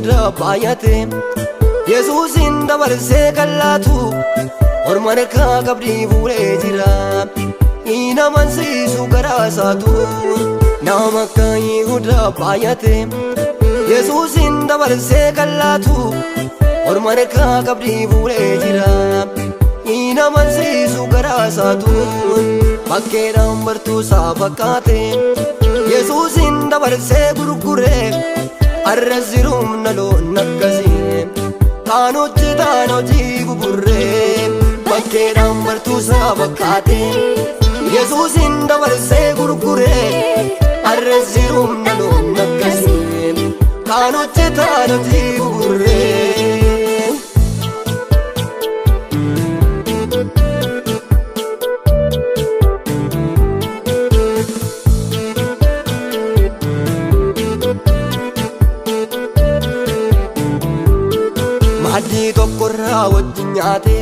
Yihudaa baay'ate Yesuusin dabarsee kan laatu orma harkaa qabdii fuudhee jira Inni amansiisu garaa isaatu nama akka Yihudaa baay'ate Yesuusin dabarsee kan laatu orma harkaa qabdii fuudhee jira Inni amansiisu garaa isaatu bakkeedhaan bartuusaa fakkaate Yesuusin dabarsee gurguree arras jiruun naloon akkasii kaan hojii gugurree bakkeedhaan bartuusaa fakkaate Yesuusin dabarsee gurguree arras jiruun naloon akkasii kaan hojii gugurree Maaddii tokkorraa wajjin nyaate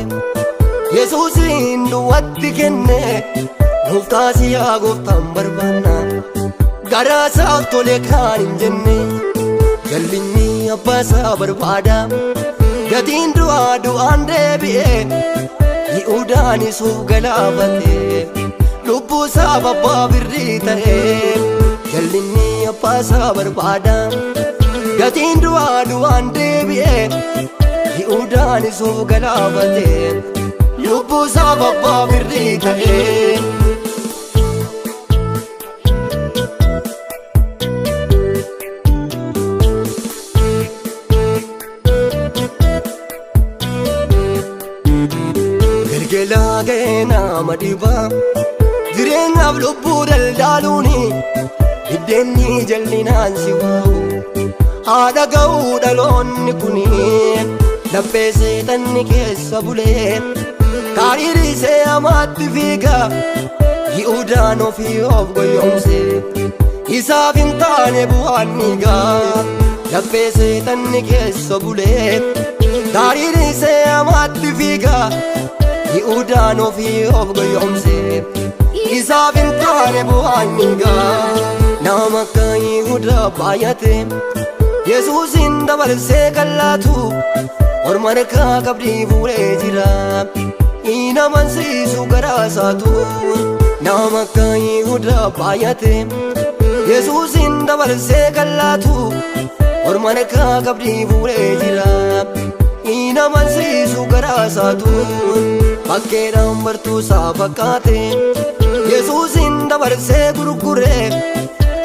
Yesuusin duwwaatti kenne Gooftaa siyaa gooftaan barbaanna garaa isaaf tole kaan hin jenne jallinni abbaa isaa barbaada gatiin du'aan deebi'e Yihuudaan isuuf galaafate lubbuu isaa abbaa birrii ta'e jallinni abbaa isaa barbaada gatiin du'aan deebi'e Yihuudaan isuuf galaafate lubbuu isaa abbaa birrii ta'e Galgalaa ga'ee nama dhibaa jireenyaaf lubbuu daldaaluuni iddeenni jallinaan si waa'u haadha ga'uu dhaloonni kuni laphee seexanni keessa bulee kariirisee hamaatti fiiga Yihuudaan ofii of goyoomse isaaf hin taane bu'aan niigaa laphee seexanni keessa bulee kariirisee hamaatti fiiga Yihuudaan ofii of goyoomse isaaf hin taane bu'aan niigaa nama akka Yihudaa baay'ate Yesuusin dabarsee kan laatu orma harkaa qabdii fuudhee jira Inni amansiisu garaa isaatu nama akka Yihudaa baay'ate Yesuusin dabarsee kan laatu orma harkaa qabdii fuudhee jira Inni amansiisu garaa isaatu bakkeedhaan bartuusaa fakkaate Yesuusin dabarsee gurguree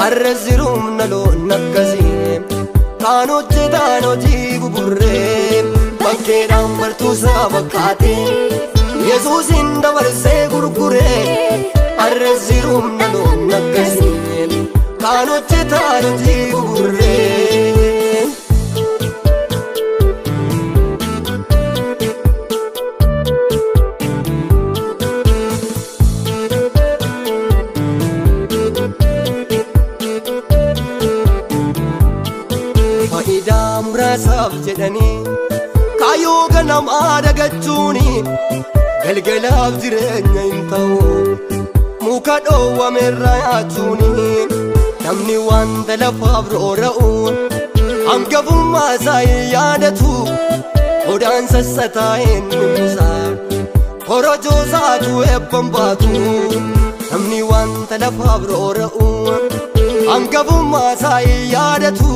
arras jiruun naloon akkasii kaan hojii gugurree bakkeedhaan bartuusaa fakkaate Yesuusin dabarsee gurguree arras jiruun naloon akkasii kaan hojii gugurree Faayidaa muraasaaf jedhanii kaayyoo ganamaa dagachuuni galgalaaf jireenya hin ta'u muka dhoowwamerraa nyaachuuni namni wanta lafaaf roora'uun hangafummaa isaa hin yaadatu odaan sassataa inni musaa korojoo isaatu eebban baatu namni wanta lafaaf roora'uun hangafummaa isaa hin yaadatu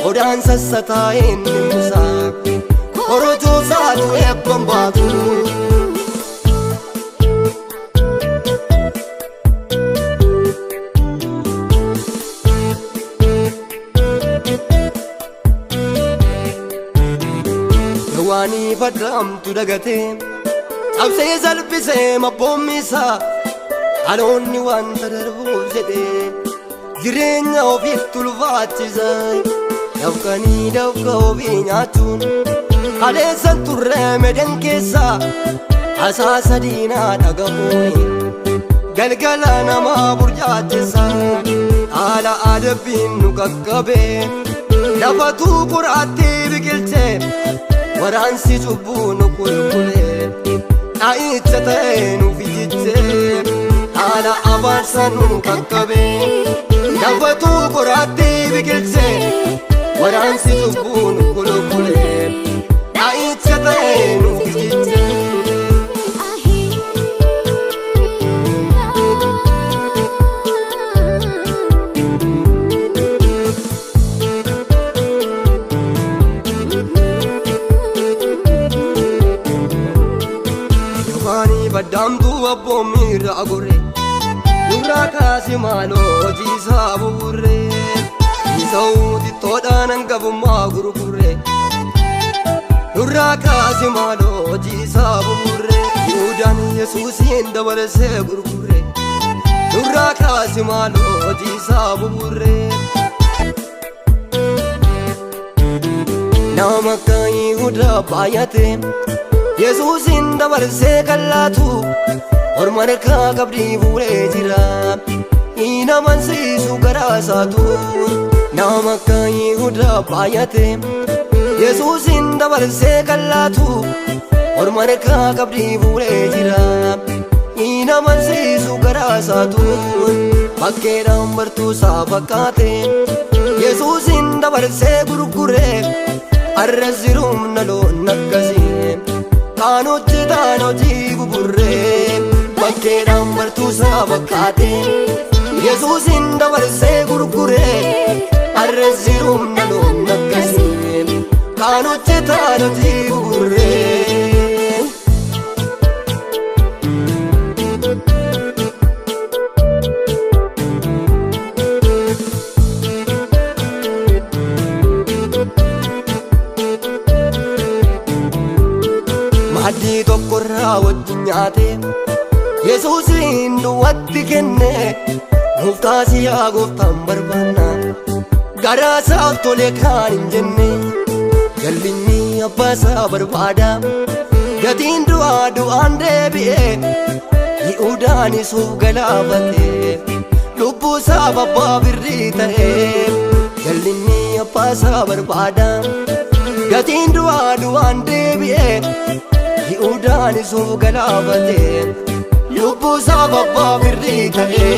odaan sassataa inni musaa korojoo isaatu eebban baatu Yawaanii fadhaamtu dagatee cabsee salphisee mabboommi isaa dhaloonni wanta darbuuf jedhee jireenya ofiitti ulfaachisa dafqanii dafqa ofii nyaachuun kaleessan turree medan keessaa asaa sadiinaa dhagahuun galgala namaa burjaachisa haala adabbiin nu qaqqabee lafatuu qoraattii biqilchee waraansi cubbuu nu qulqulee dhaa'icha ta'ee nuuf ijjichee haala abaarsa nu qaqqabee lafatuu qoraattii biqilchee waraansi cubbuun kulukkulee dhaa'icha ta'ee nuuf jijjiire. Baddaamtuu abboommi irraa gorre nurraa kaase maaloo hojii isaa buburre isa'uu xixxoodhaan hangafummaa gurgurre nurraa kaase maaloo hojii isaa buburre Yihuudaan Yesuusiin dabarsee gurgurre nurraa kaase maaloo hojii isaa buburre. Nama akka Yihuudaa baay'ate Yesuusin dabarsee kan laatu orma harkaa qabdii fuudhee jira hin amansiisu garaa isaatu. Nama akka Yihuudaa baay'ate Yesuusin dabarsee kan laatu orma harkaa qabdii fuudhee jira hin amansiisu garaa isaatu. Bakkeedhaan bartuusaa fakkaate Yesuusin dabarsee gurgure arras jiruun naloon akkasii kaan hojjetaan hojii buburree. Bakkeedhaan bartuusaa fakkaate Yesuusin dabarsee gurgure arras jiruun naloon akkasii kaan hojjetaan hojii buburree. Maaddii tokkorraa wajjin nyaate Yesuusin duwwaatti kenne nuuf taasii yaa gooftaan barbaanna garaa isaaf tole kaan hin jenne jal'inni abbaa isaa barbaada gatiin du'aa du'aan deebi'e Yihuudaan isuuf galaafate lubbuu isaa abbaa birrii ta'e jal'inni abbaa isaa barbaada gatiin du'aa du'aan deebi'e Yihuudaan isuuf galaafate lubbuu isaa abbaa birrii ta'e.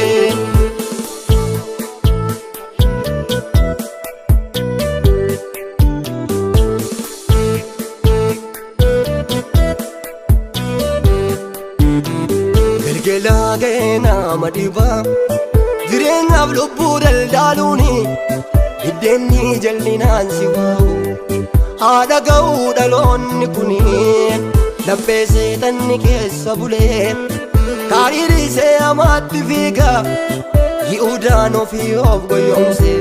Galgalaa ga'ee nama dhibaa jireenyaaf lubbuu daldaaluuni hiddeenni jal'inaan si waa'u haadha ga'uu dhaloonni kuni laphee seexanni keessa bulee kariirisee hamaatti fiiga Yihuudaan ofii of goyoomse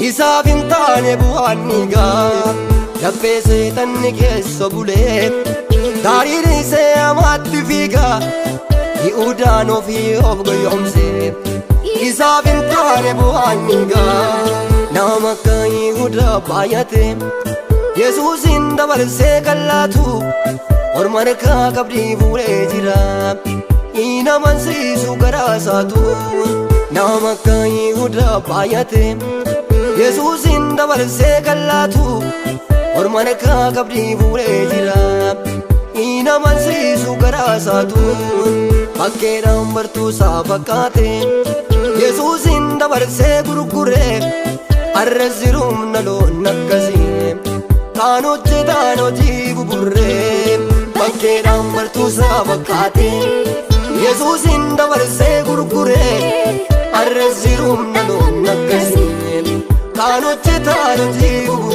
isaaf hin taane bu'aan niigaa laphee seexanni keessa bulee kariirisee hamaatti fiiga Yihuudaan ofii of goyoomse isaaf hin taane bu'aan niigaa. Nama akka Yihuudaa baay'ate Yesuusin dabarsee kan laatu orma harkaa qabdii fuudhee jira hin amansiisu garaa isaatu. Nama akka Yihuudaa baay'ate Yesuusin dabarsee kan laatu orma harkaa qabdii fuudhee jira hin amansiisu garaa isaatu. Bakkeedhaan bartuusaa fakkaate Yesuusin dabarsee gurgure arras jiruun naloon akkasii kaan hojjetaan hojii buburree. Bakkeedhaan bartuusaa fakkaate Yesuusin dabarsee gurgure arras jiruun naloon akkasii kaan hojjetaan hojii buburree.